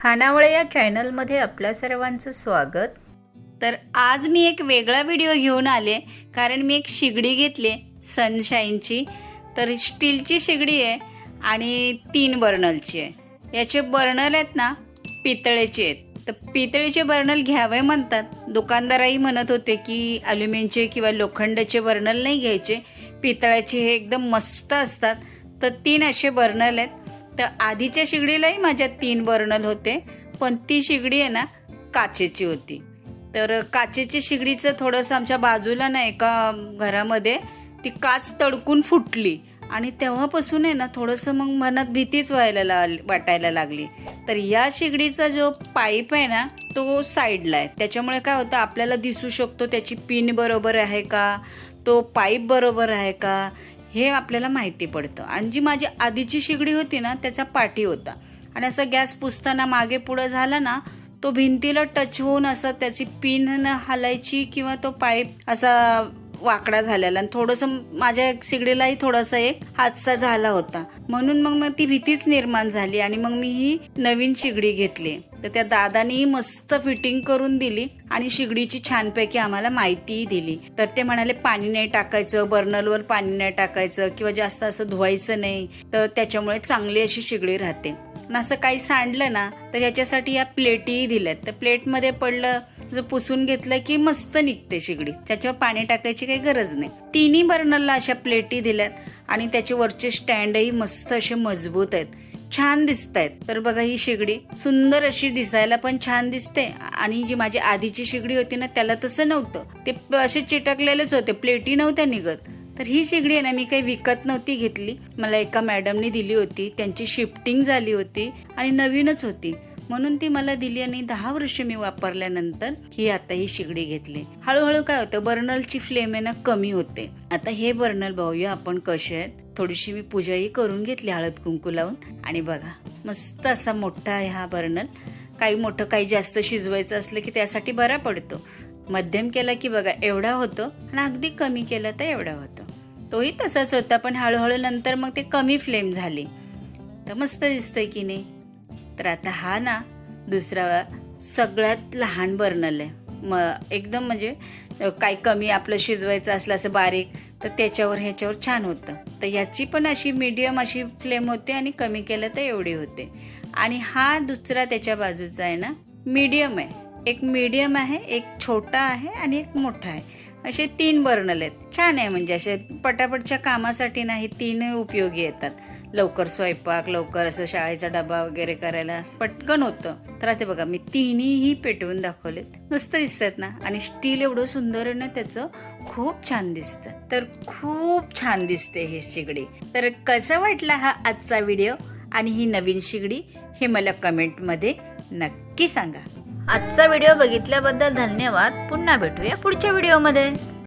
खानावळे या चॅनलमध्ये आपल्या सर्वांचं स्वागत। तर आज मी एक वेगळा व्हिडिओ घेऊन आले, कारण मी एक शिगडी घेतली सनशाईनची। तर स्टीलची शिगडी आहे आणि 3 बर्नलची आहे। याचे बर्नल आहेत ना पितळेचे आहेत। तर पितळेचे बर्नल घ्यावे म्हणतात, दुकानदारही म्हणत होते की ॲल्युमिनियमचे किंवा लोखंडाचे बर्नल नाही घ्यायचे, पितळाचे हे एकदम मस्त असतात। तर 3 असे बर्नल आहेत। तर आधीच्या शिगडीलाही माझ्या 3 बर्नल होते, पण ती शिगडी आहे ना काचेची होती। तर काचेची शिगडीचं थोडंसं आमच्या बाजूला ना एका घरामध्ये ती काच तडकून फुटली आणि तेव्हापासून आहे ना थोडंसं मग मनात भीतीच वाटायला लागली। तर या शिगडीचा जो पाईप आहे ना तो साईडला आहे, त्याच्यामुळे काय होतं आपल्याला दिसू शकतो त्याची पिन बरोबर आहे का, तो पाईप बरोबर आहे का, हे आपल्याला माहिती पडतं। आणि जी माझी आधीची शिगडी होती ना त्याचा पाठी होता आणि असं गॅस पुसताना मागे पुढं झाला ना तो भिंतीला टच होऊन असं त्याची पिन न हलायची किंवा तो पाईप असा वाकडा झालेला आणि थोडंसं माझ्या शिगडीलाही थोडासा एक हादसा झाला होता, म्हणून मग ती भीतीच निर्माण झाली आणि मग मी ही नवीन शिगडी घेतली। तर त्या दादानी मस्त फिटिंग करून दिली आणि शिगडीची छानपैकी आम्हाला माहितीही दिली। तर ते म्हणाले पाणी नाही टाकायचं, बर्नलवर पाणी नाही टाकायचं किंवा जास्त असं धुवायचं नाही, तर त्याच्यामुळे चांगली अशी शिगडी राहते। असं काही सांडलं ना तर ह्याच्यासाठी या प्लेटही दिल्यात, तर प्लेटमध्ये पडलं जर पुसून घेतलं की मस्त निघते शिगडी, त्याच्यावर पाणी टाकायची काही गरज नाही। 3 बर्नलला अशा प्लेटी दिल्यात आणि त्याचे वरचे स्टँडही मस्त असे मजबूत आहेत, छान दिसत आहेत। तर बघा ही शिगडी सुंदर अशी दिसायला पण छान दिसते आणि जी माझी आधीची शिगडी होती ना त्याला तसं नव्हतं, ते असे चिटकलेलेच होते, प्लेटी नव्हत्या निघत। तर ही शिगडी आहे ना मी काही विकत नव्हती घेतली, मला एका मॅडमनी दिली होती, त्यांची शिफ्टिंग झाली होती आणि नवीनच होती म्हणून ती मला दिली आणि 10 वर्ष मी वापरल्यानंतर आता ही शिगडी घेतली। हळूहळू काय होतं बर्नलची फ्लेम आहे ना कमी होते। आता हे बर्नल बघूया आपण कसे आहेत। थोडीशी मी पूजाही करून घेतली हळद कुंकू लावून आणि बघा मस्त असा मोठा आहे हा बर्नल। काही मोठं काही जास्त शिजवायचं असलं की त्यासाठी बरा पडतो। मध्यम केला की बघा एवढा होतो आणि अगदी कमी केला तर एवढा होतो, तोही तसाच होता, पण हळूहळू नंतर मग ते कमी फ्लेम झाली। तर मस्त दिसतंय की नाही। तर आता हा ना दुसरा सगळ्यात लहान बर्नल आहे, एकदम म्हणजे काही कमी आपलं शिजवायचं असलं असं बारीक तर त्याच्यावर ह्याच्यावर छान होतं। तर याची पण अशी मीडियम अशी फ्लेम होते आणि कमी केलं तर एवढी होते। आणि हा दुसरा त्याच्या बाजूचा आहे ना मीडियम आहे, एक मीडियम आहे, एक छोटा आहे आणि एक मोठा आहे, असे 3 बर्नल आहेत। छान आहे, म्हणजे असे पटापटच्या कामासाठी नाही 3 उपयोगी येतात, लवकर स्वयंपाक, लवकर असं शाळेचा डबा वगैरे करायला पटकन होतं। तर आता बघा मी 3ही पेटवून दाखवले, मस्त दिसतात ना आणि स्टील एवढं सुंदर आहे ना त्याचं, खूप छान दिसतं। तर खूप छान दिसते ही शिगडी। तर कसा वाटला हा आजचा व्हिडिओ आणि ही नवीन शिगडी हे मला कमेंटमध्ये नक्की सांगा। आजचा व्हिडिओ बघितल्याबद्दल धन्यवाद। पुन्हा भेटूया पुढच्या व्हिडिओमध्ये।